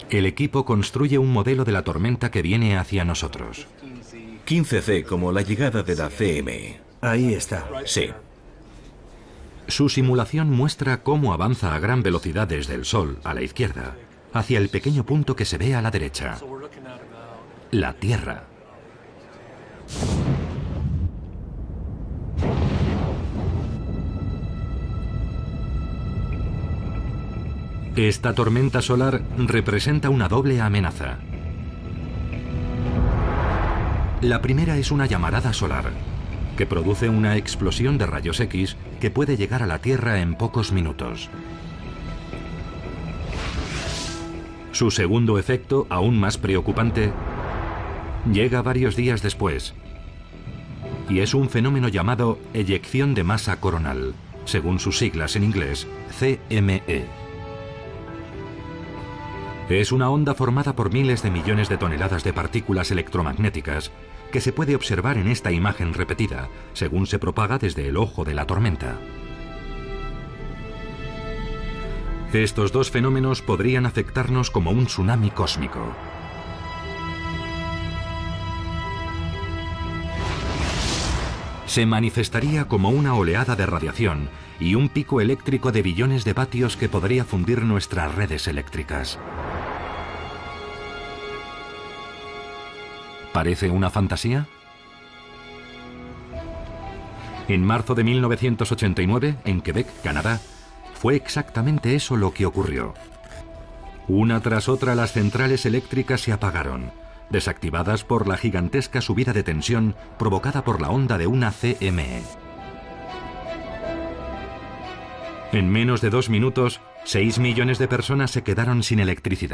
El equipo construye un modelo de la tormenta que viene hacia nosotros. 15C, como la llegada de la CME. Ahí está. Sí. Su simulación muestra cómo avanza a gran velocidad desde el Sol, a la izquierda, hacia el pequeño punto que se ve a la derecha. La Tierra. Esta tormenta solar representa una doble amenaza. La primera es una llamarada solar, que produce una explosión de rayos X que puede llegar a la Tierra en pocos minutos. Su segundo efecto, aún más preocupante, llega varios días después, y es un fenómeno llamado eyección de masa coronal, según sus siglas en inglés, CME. Es una onda formada por miles de millones de toneladas de partículas electromagnéticas que se puede observar en esta imagen repetida, según se propaga desde el ojo de la tormenta. Estos dos fenómenos podrían afectarnos como un tsunami cósmico. Se manifestaría como una oleada de radiación y un pico eléctrico de billones de vatios que podría fundir nuestras redes eléctricas. ¿Parece una fantasía? En marzo de 1989, en Quebec, Canadá, fue exactamente eso lo que ocurrió. Una tras otra las centrales eléctricas se apagaron, desactivadas por la gigantesca subida de tensión provocada por la onda de una CME. En menos de 2 minutos, 6 millones de personas se quedaron sin electricidad.